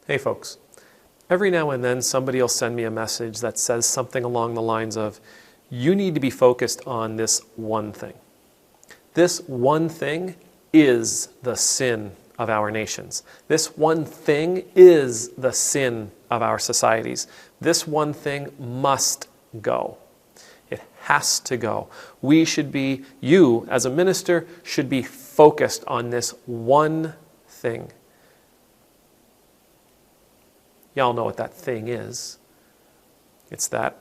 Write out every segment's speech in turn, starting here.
Hey folks, every now and then somebody will send me a message that says something along the lines of, you need to be focused on this one thing. This one thing is the sin of our nations. This one thing is the sin of our societies. This one thing must go. It has to go. You as a minister should be focused on this one thing. Y'all know what that thing is. It's that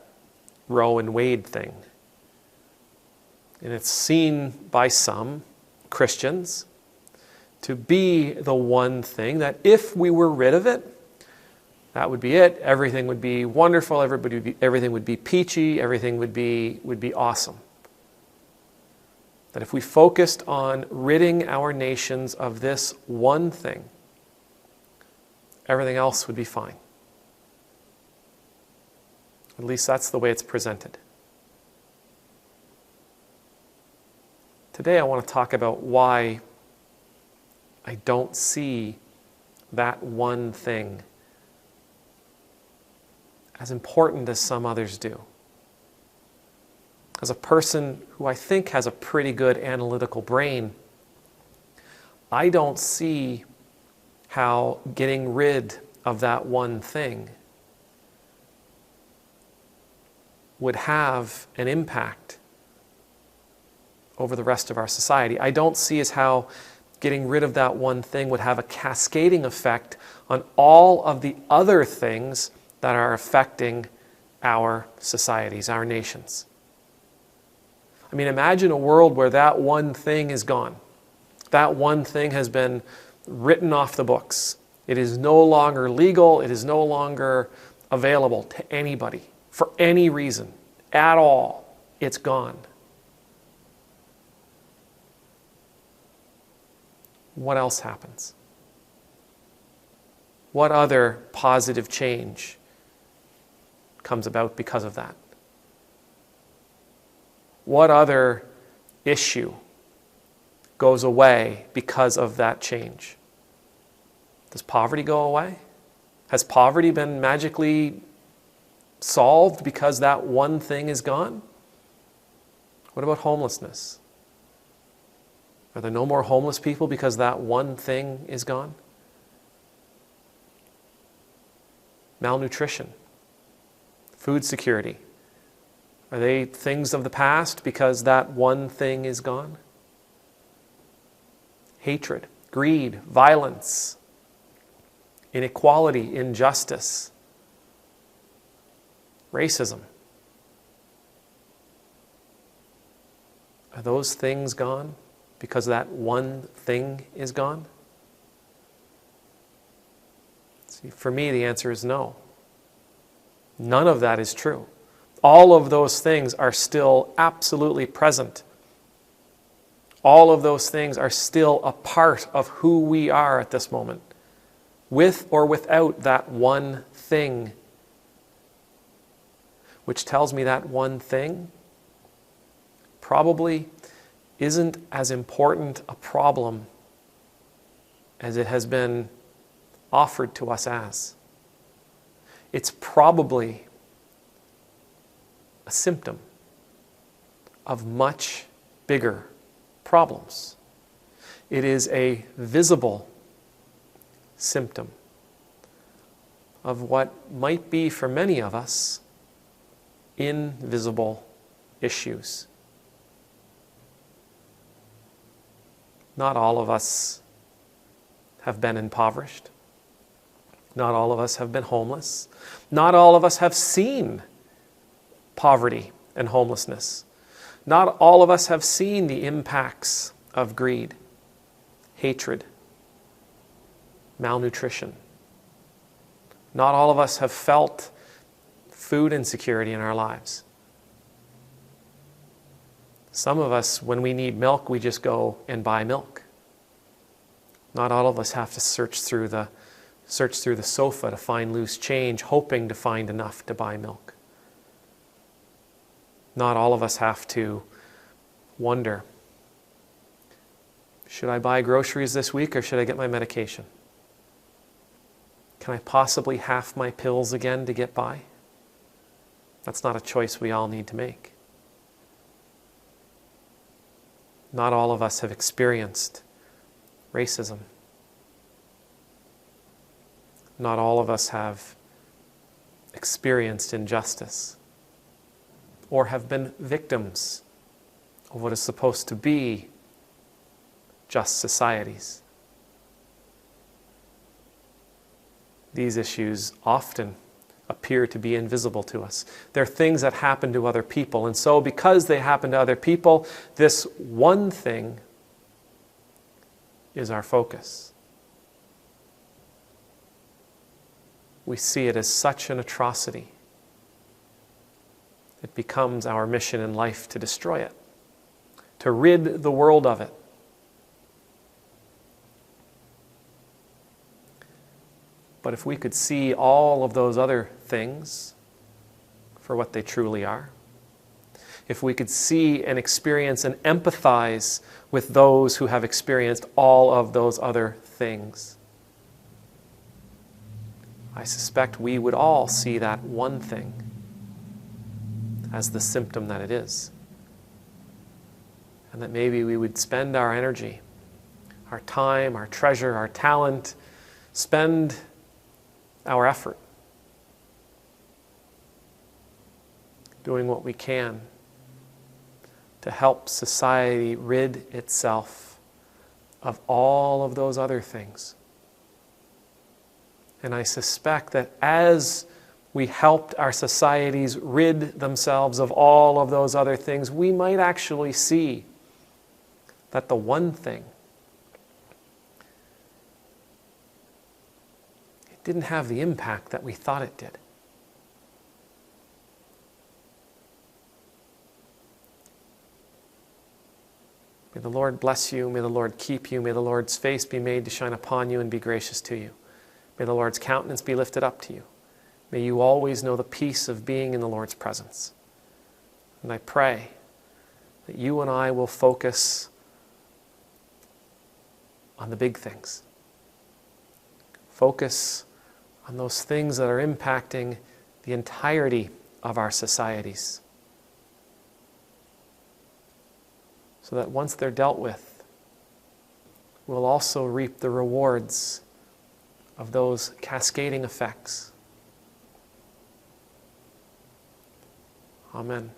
Roe and Wade thing. And it's seen by some Christians to be the one thing that if we were rid of it, that would be it. Everything would be wonderful. Everything would be peachy. Everything would be awesome. That if we focused on ridding our nations of this one thing, everything else would be fine. At least that's the way it's presented. Today I want to talk about why I don't see that one thing as important as some others do. As a person who I think has a pretty good analytical brain, I don't see how getting rid of that one thing would have an impact over the rest of our society. I don't see as how getting rid of that one thing would have a cascading effect on all of the other things that are affecting our societies, our nations. I mean, imagine a world where that one thing is gone. That one thing has been written off the books. It is no longer legal. It is no longer available to anybody for any reason at all. It's gone. What else happens? What other positive change comes about because of that? What other issue goes away because of that change? Does poverty go away? Has poverty been magically solved because that one thing is gone? What about homelessness? Are there no more homeless people because that one thing is gone? Malnutrition, food security, are they things of the past because that one thing is gone? Hatred, greed, violence, inequality, injustice, racism. Are those things gone because that one thing is gone? See, for me, the answer is no. None of that is true. All of those things are still absolutely present. All of those things are still a part of who we are at this moment, with or without that one thing. Which tells me that one thing probably isn't as important a problem as it has been offered to us as. It's probably a symptom of much bigger problems. It is a visible symptom of what might be for many of us invisible issues. Not all of us have been impoverished. Not all of us have been homeless. Not all of us have seen poverty and homelessness. Not all of us have seen the impacts of greed, hatred, malnutrition. Not all of us have felt food insecurity in our lives. Some of us, when we need milk, we just go and buy milk. Not all of us have to search through the sofa to find loose change, hoping to find enough to buy milk. Not all of us have to wonder, should I buy groceries this week or should I get my medication? Can I possibly half my pills again to get by? That's not a choice we all need to make. Not all of us have experienced racism. Not all of us have experienced injustice or have been victims of what is supposed to be just societies. These issues often appear to be invisible to us. They're things that happen to other people, and so because they happen to other people, this one thing is our focus. We see it as such an atrocity. It becomes our mission in life to destroy it, to rid the world of it. But if we could see all of those other things for what they truly are, if we could see and experience and empathize with those who have experienced all of those other things, I suspect we would all see that one thing as the symptom that it is. And that maybe we would spend our energy, our time, our treasure, our talent, spend our effort doing what we can to help society rid itself of all of those other things. And I suspect that as we helped our societies rid themselves of all of those other things, we might actually see that the one thing, it didn't have the impact that we thought it did. May the Lord bless you. May the Lord keep you. May the Lord's face be made to shine upon you and be gracious to you. May the Lord's countenance be lifted up to you. May you always know the peace of being in the Lord's presence. And I pray that you and I will focus on the big things. Focus on those things that are impacting the entirety of our societies. So that once they're dealt with, we'll also reap the rewards of those cascading effects. Amen.